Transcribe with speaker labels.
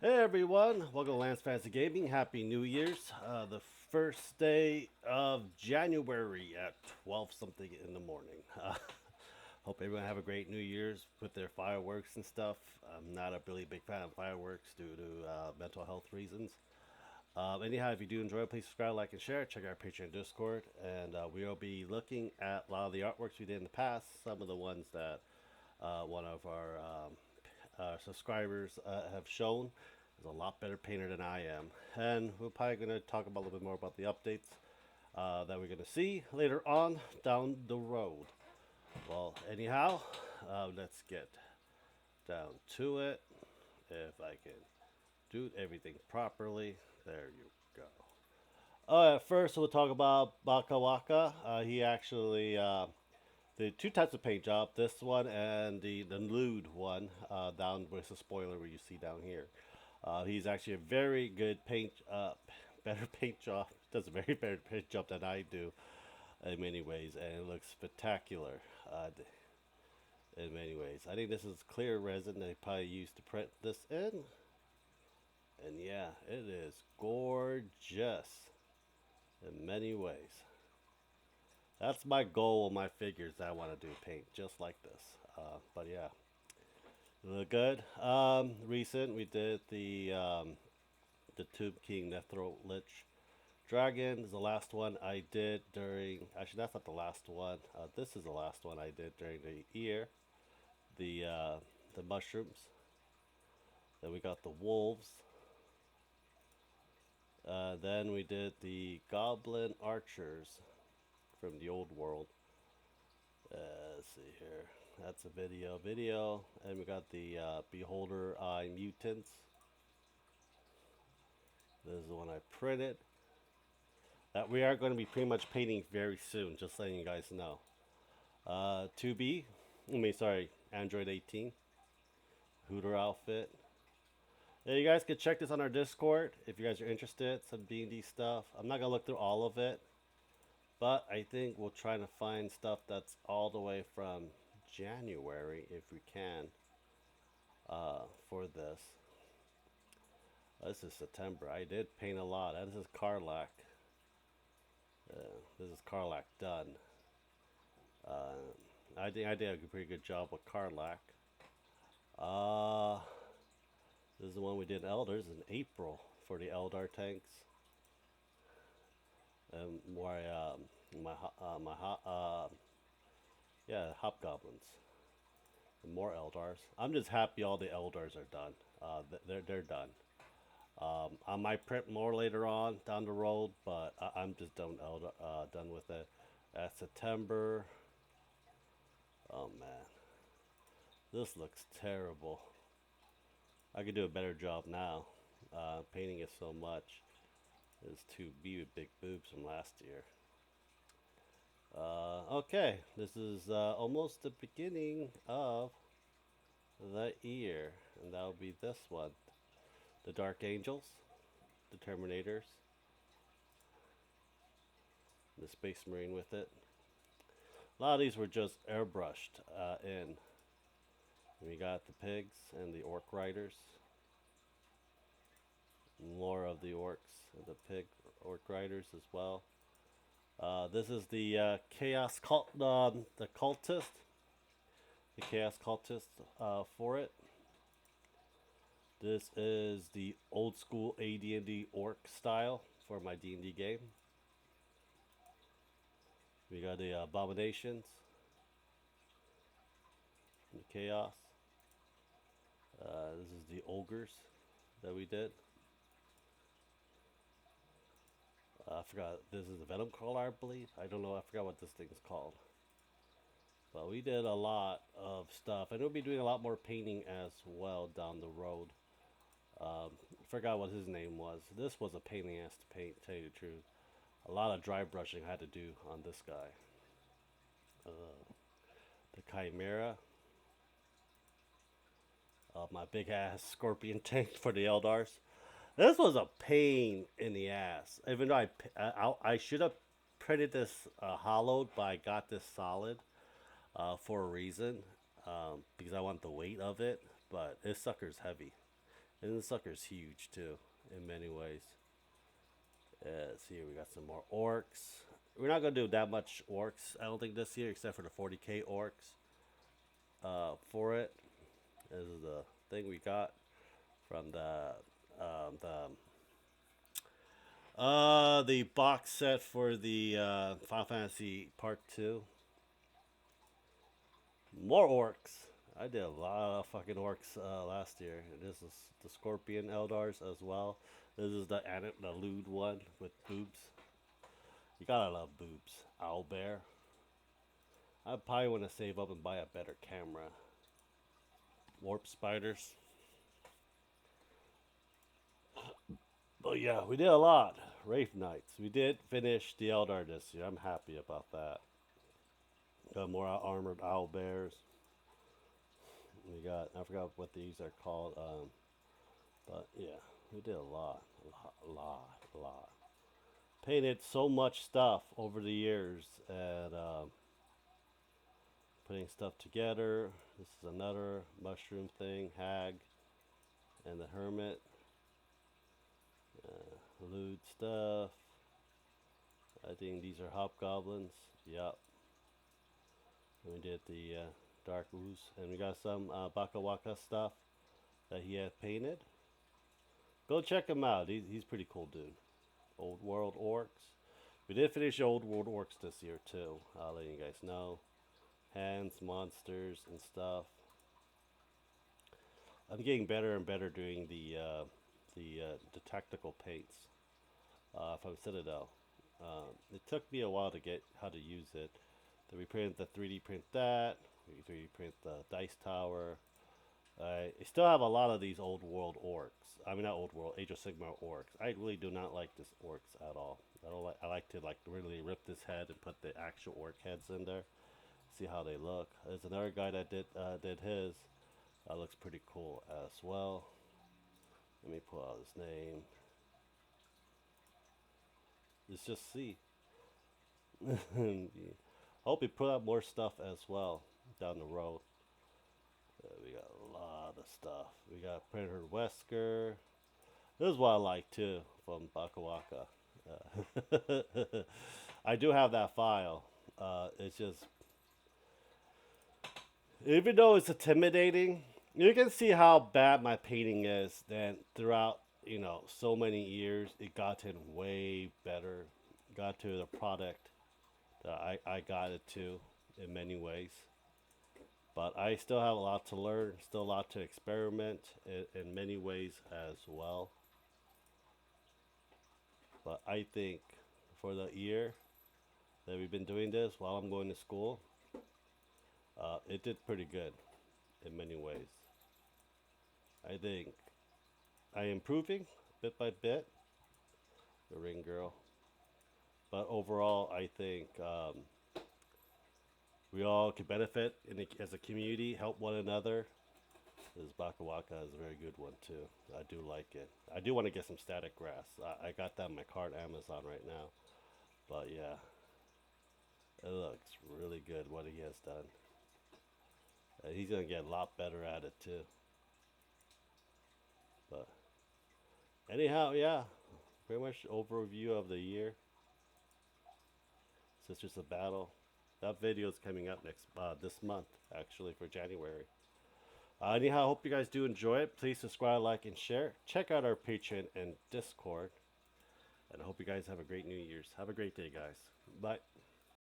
Speaker 1: Hey everyone, welcome to Lance Fantasy Gaming. Happy New Year's. The first day of January at 12 something in the morning. Hope everyone have a great New Year's with their fireworks and stuff. I'm not a really big fan of fireworks due to mental health reasons. Anyhow, if you do enjoy it, please subscribe, like, and share. Check out our Patreon and Discord. And we will be looking at a lot of the artworks we did in the past, some of the ones that one of our subscribers have shown is a lot better painter than I am. And we're probably going to talk about a little bit more about the updates that we're going to see later on down the road. Well, anyhow, let's get down to it. If I can do everything properly, there you go. First, we'll talk about Baka Waka. He actually the two types of paint job, this one and the nude one, down with the spoiler where you see down here. He's actually a very good paint, better paint job, does a very better paint job than I do in many ways, and it looks spectacular in many ways. I think this is clear resin they probably used to print this in, and yeah, it is gorgeous in many ways. That's my goal with my figures that I want to do paint just like this. But yeah, look good. Recent we did the Tube King Nethro Lich Dragon is the last one I did during. Actually, that's not the last one. This is the last one I did during the year. The mushrooms. Then we got the wolves. Then we did the goblin archers from the old world. Let's see here. That's a video. And we got the Beholder Eye Mutants. This is the one I printed. That we are going to be pretty much painting very soon, just letting you guys know. 2B, sorry, Android 18. Hooter outfit. Yeah, you guys can check this on our Discord if you guys are interested. Some D&D stuff. I'm not going to look through all of it. But I think we'll try to find stuff that's all the way from January, if we can, for this. This is September. I did paint a lot. This is Karlak. This is Karlak done. I think I did a pretty good job with Karlak. This is the one we did Elders in April for the Eldar tanks. And yeah, hobgoblins. And more Eldars. I'm just happy all the Eldars are done. They're done. I might print more later on down the road, but I'm just done with it. That's September. Oh man, this looks terrible. I could do a better job now. Painting it so much. It's 2B with big boobs from last year. Okay, this is almost the beginning of the year, and that'll be this one. The Dark Angels, the Terminators, the Space Marine with it. A lot of these were just airbrushed in. We got the pigs and the orc riders. More of the orcs and the pig orc riders as well. This is the chaos cult, the cultist, the chaos cultist for it. This is the old school AD&D orc style for my D&D game. We got the abominations, the chaos. This is the ogres that we did. I forgot. This is the venom crawler, I believe. I don't know. I forgot what this thing is called. But we did a lot of stuff, and we'll be doing a lot more painting as well down the road. Forgot what his name was. This was a pain in the ass to paint, tell you the truth. A lot of dry brushing I had to do on this guy. The Chimera. My big ass scorpion tank for the Eldars. This was a pain in the ass. Even though I should have printed this hollowed, but I got this solid for a reason. Because I want the weight of it. But this sucker's heavy. And the sucker's huge too, in many ways. Let's see, we got some more orcs. We're not gonna do that much orcs, I don't think this year, except for the 40k orcs. For it, this is the thing we got from the box set for the Final Fantasy Part Two. More orcs. I did a lot of fucking orcs last year. This is the Scorpion Eldars as well. This is the lewd one with boobs. You gotta love boobs. Owlbear. I probably want to save up and buy a better camera. Warp spiders. But yeah, we did a lot. Wraith Knights. We did finish the Eldar this year. I'm happy about that. Got more armored owl bears. We got, I forgot what these are called. But yeah, we did a lot. Painted so much stuff over the years and putting stuff together. This is another mushroom thing, Hag and the Hermit. Lewd stuff. I think these are hobgoblins. Yep. And we did the dark ooze, and we got some Baka Waka stuff that he had painted. Go check him out. He's pretty cool, dude. Old World Orcs. We did finish Old World Orcs this year too. I'll let you guys know. Hands, monsters, and stuff. I'm getting better and better doing the tactical paints from Citadel. It took me a while to get how to use it. Then we printed the 3D print that. We 3D print the dice tower. I still have a lot of these old world orcs. I mean, not old world, Age of Sigmar orcs. I really do not like this orcs at all. I don't like. I like to really rip this head and put the actual orc heads in there. See how they look. There's another guy that did his. That looks pretty cool as well. Let me pull out his name. Let's just see. I hope we put out more stuff as well down the road. We got a lot of stuff. We got Printer Wesker. This is what I like too from Baka Waka. I do have that file. It's just, even though it's intimidating, you can see how bad my painting is. Then throughout, so many years, it gotten way better. Got to the product that I got it to in many ways. But I still have a lot to learn, still a lot to experiment in many ways as well. But I think for the year that we've been doing this while I'm going to school, it did pretty good in many ways. I think I am improving bit by bit, the ring girl. But overall, I think we all can benefit as a community, help one another. This Baka Waka is a very good one too. I do like it. I do want to get some static grass. I got that in my cart Amazon right now. But yeah, it looks really good what he has done. He's gonna get a lot better at it too. But anyhow, yeah, pretty much overview of the year. Sisters of Battle. That video is coming up this month, actually, for January. Anyhow, I hope you guys do enjoy it. Please subscribe, like, and share. Check out our Patreon and Discord. And I hope you guys have a great New Year's. Have a great day, guys. Bye.